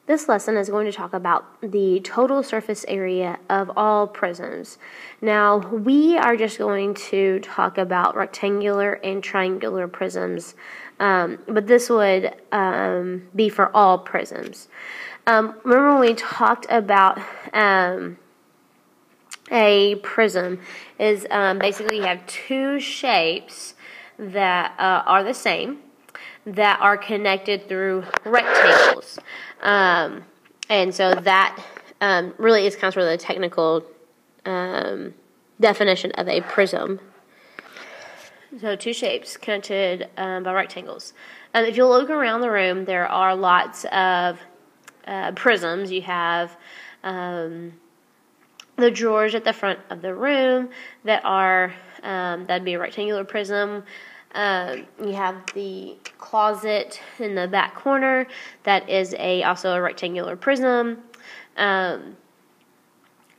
This lesson is going to talk about the total surface area of all prisms. Now, we are just going to talk about rectangular and triangular prisms, but this would be for all prisms. Remember when we talked about a prism is basically you have two shapes that are the same, that are connected through rectangles. And so that really is kind of sort of the technical definition of a prism. So two shapes connected by rectangles. If you look around the room, there are lots of prisms. You have the drawers at the front of the room that are that'd be a rectangular prism. You have the closet in the back corner that is also a rectangular prism.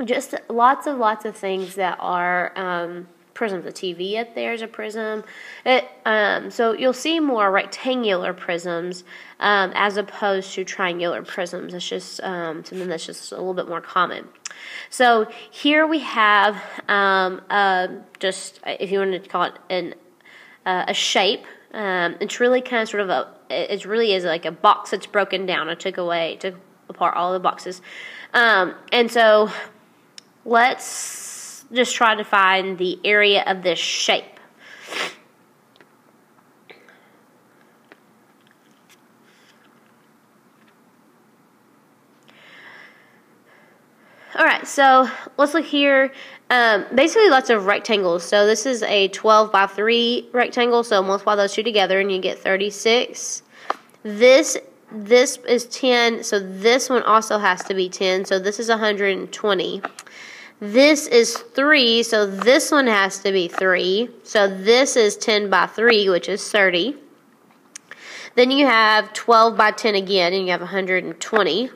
Just lots of things that are prisms. The TV up there is a prism. So you'll see more rectangular prisms as opposed to triangular prisms. It's just something that's just a little bit more common. So here we have just, if you want to call it a shape. It's really kind of sort of it really is like a box that's broken down. I took apart all the boxes. And so let's just try to find the area of this shape. Alright, so let's look here. Basically lots of rectangles. So this is a 12 by 3 rectangle, so multiply those two together and you get 36. This is 10, so this one also has to be 10, so this is 120. This is 3, so this one has to be 3. So this is 10 by 3, which is 30. Then you have 12 by 10 again, and you have 120.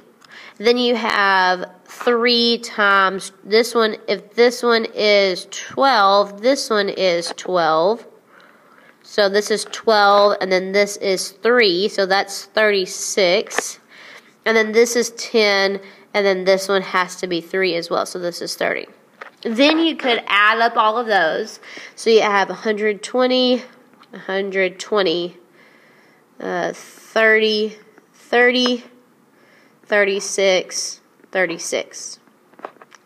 Then you have 3 times this one. If this one is 12, this one is 12. So this is 12, and then this is 3, so that's 36. And then this is 10, and then this one has to be 3 as well, so this is 30. Then you could add up all of those. So you have 120, 120, 30, 30, 36, 36.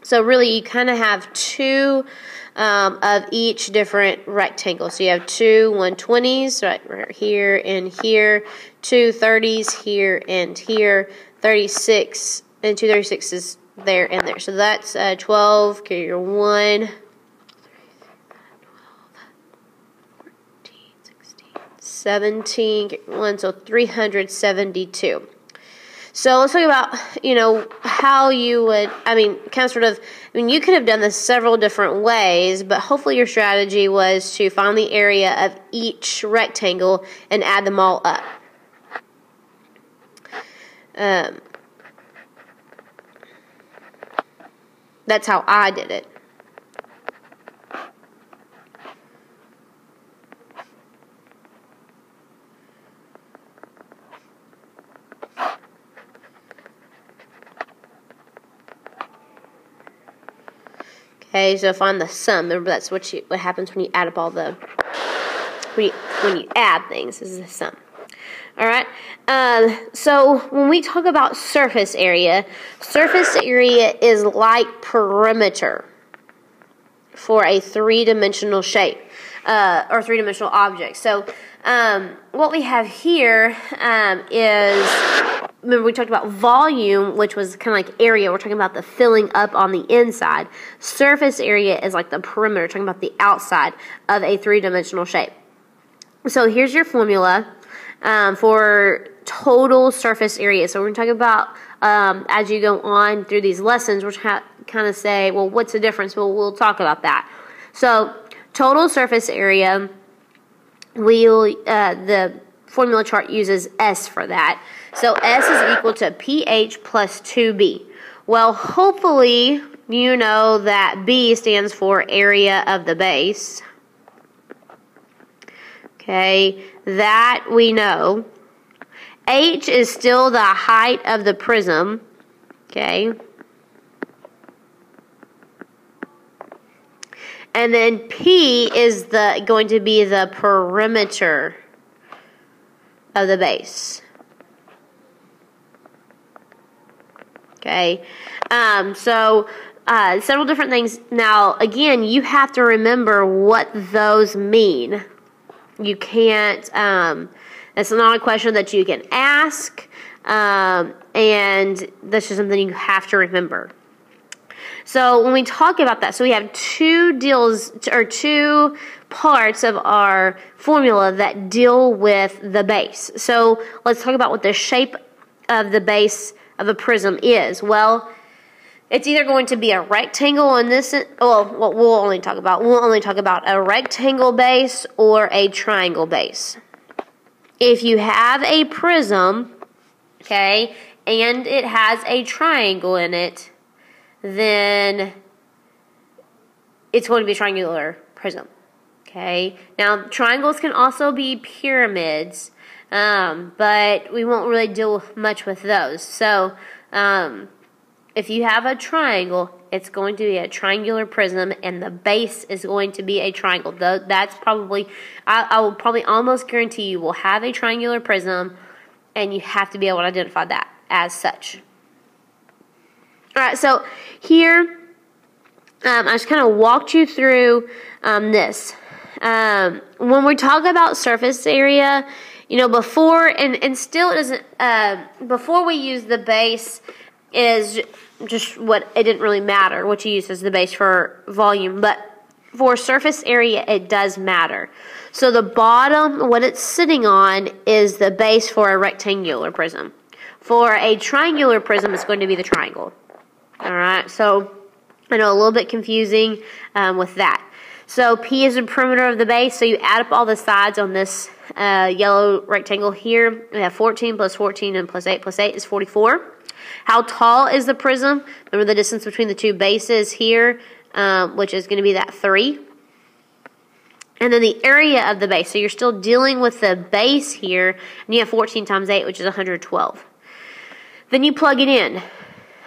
So really you kind of have two of each different rectangle. So you have two 120s right here and here, two 30s here and here, 36, and two 36s there and there. So that's 12, okay, your 1, 17, 1, so 372. So let's talk about, how you would, you could have done this several different ways, but hopefully your strategy was to find the area of each rectangle and add them all up. That's how I did it. Okay, so find the sum. Remember, that's what happens when you add up all the when you add things. This is the sum. All right. So when we talk about surface area is like perimeter for a three-dimensional shape or three-dimensional object. So what we have here is. Remember, we talked about volume, which was kind of like area. We're talking about the filling up on the inside. Surface area is like the perimeter, talking about the outside of a three-dimensional shape. So here's your formula for total surface area. So we're going to talk about, as you go on through these lessons, we're kind of say, well, what's the difference? Well, we'll talk about that. So total surface area, the formula chart uses S for that. So S is equal to pH plus 2B. Well, hopefully you know that B stands for area of the base. Okay, that we know. H is still the height of the prism, okay? And then P is going to be the perimeter of the base. Okay, so several different things. Now, again, you have to remember what those mean. You can't, it's not a question that you can ask, and that's just something you have to remember. So when we talk about that, so we have two parts of our formula that deal with the base. So let's talk about what the shape of the base of a prism is. Well, it's either going to be a rectangle on this, well, we'll only talk about a rectangle base or a triangle base. If you have a prism, okay, and it has a triangle in it, then it's going to be a triangular prism. Okay. Now, triangles can also be pyramids, but we won't really deal much with those. So, if you have a triangle, it's going to be a triangular prism, and the base is going to be a triangle. That's probably, I will probably almost guarantee you will have a triangular prism, and you have to be able to identify that as such. Alright, so here, I just kind of walked you through this. When we talk about surface area, you know, before, and still it doesn't, before we use the base is just what, it didn't really matter what you use as the base for volume, but for surface area it does matter. So the bottom, what it's sitting on, is the base for a rectangular prism. For a triangular prism, it's going to be the triangle. Alright, so I know a little bit confusing with that. So P is the perimeter of the base, so you add up all the sides on this yellow rectangle here. We have 14 plus 14 and plus 8 is 44. How tall is the prism? Remember the distance between the two bases here, which is going to be that 3. And then the area of the base, so you're still dealing with the base here, and you have 14 times 8, which is 112. Then you plug it in.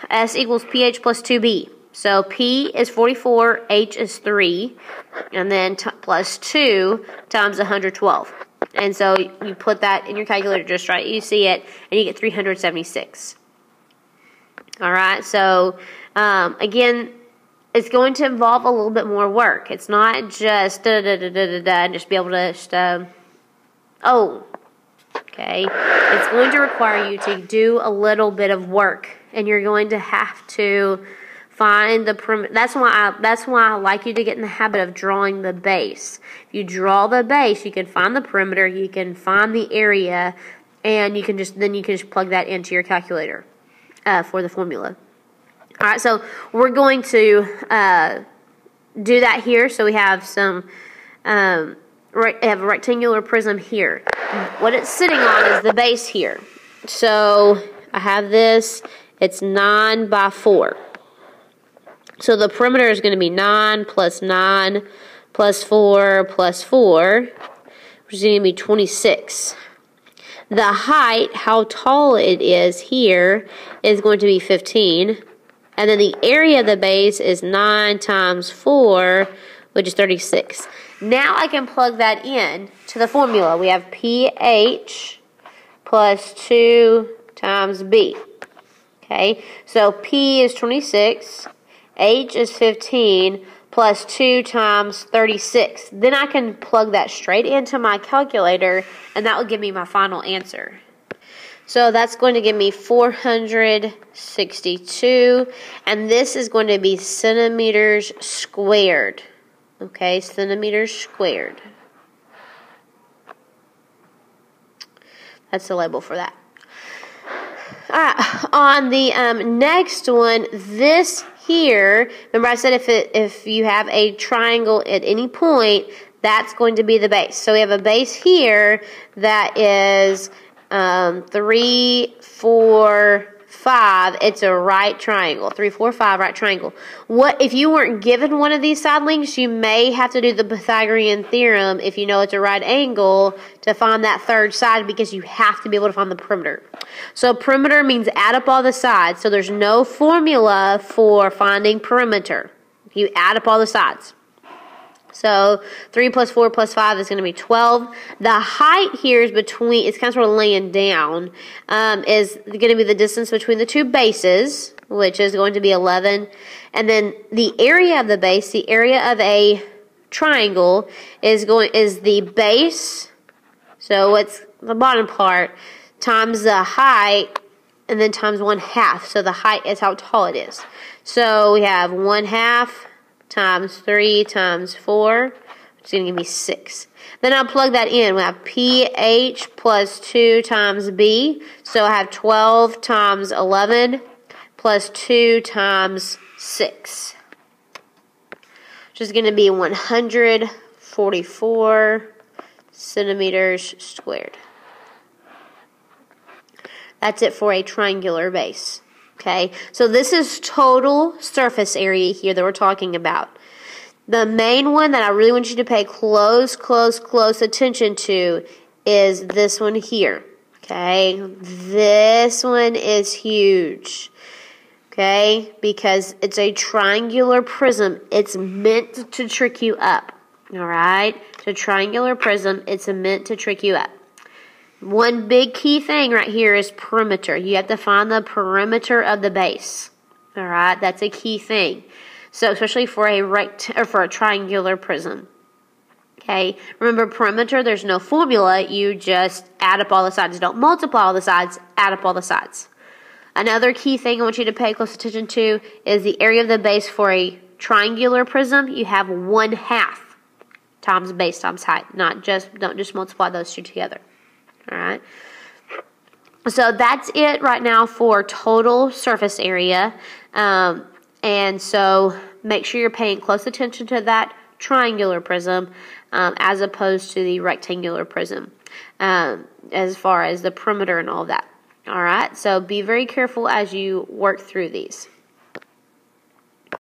S equals pH plus 2B. So P is 44, H is 3, and then plus 2 times 112. And so you put that in your calculator just right. You see it, and you get 376. Alright, so again, it's going to involve a little bit more work. It's not just and just be able to just, okay. It's going to require you to do a little bit of work, and you're going to have to find the perimeter. That's why I like you to get in the habit of drawing the base. If you draw the base, you can find the perimeter, you can find the area, and you can just plug that into your calculator for the formula. All right, so we're going to do that here. So we have some. I have a rectangular prism here. What it's sitting on is the base here. So I have this. It's 9 by 4. So the perimeter is going to be 9 plus 4 plus 4, which is going to be 26. The height, how tall it is here, is going to be 15. And then the area of the base is 9 times 4, which is 36. Now I can plug that in to the formula. We have pH plus 2 times B. Okay, so P is 26, H is 15, plus 2 times 36. Then I can plug that straight into my calculator, and that will give me my final answer. So that's going to give me 462, and this is going to be centimeters squared. Okay, centimeters squared. That's the label for that. Alright, on the next one, this here, remember I said if you have a triangle at any point, that's going to be the base. So we have a base here that is 3, 4, 5, it's a right triangle. 3, 4, 5, right triangle. What if you weren't given one of these side lengths, you may have to do the Pythagorean theorem if you know it's a right angle to find that third side, because you have to be able to find the perimeter. So perimeter means add up all the sides. So there's no formula for finding perimeter. You add up all the sides. So 3 plus 4 plus 5 is going to be 12. The height here is between, it's kind of sort of laying down, is going to be the distance between the two bases, which is going to be 11. And then the area of the base, the area of a triangle is the base, so what's the bottom part, times the height, and then times 1/2. So the height is how tall it is. So we have 1/2 times 3 times 4, which is going to give me 6. Then I'll plug that in. We have PH plus 2 times B. So I have 12 times 11 plus 2 times 6, which is going to be 144 centimeters squared. That's it for a triangular base. Okay, so this is total surface area here that we're talking about. The main one that I really want you to pay close attention to is this one here. Okay, this one is huge. Okay, because it's a triangular prism. It's meant to trick you up. All right, it's a triangular prism. It's meant to trick you up. One big key thing right here is perimeter. You have to find the perimeter of the base. All right, that's a key thing. So especially for a triangular prism. Okay, remember perimeter, there's no formula. You just add up all the sides. Don't multiply all the sides, add up all the sides. Another key thing I want you to pay close attention to is the area of the base for a triangular prism. You have 1/2 times base times height. Don't just multiply those two together. All right. So that's it right now for total surface area. And so make sure you're paying close attention to that triangular prism as opposed to the rectangular prism as far as the perimeter and all that. All right. So be very careful as you work through these.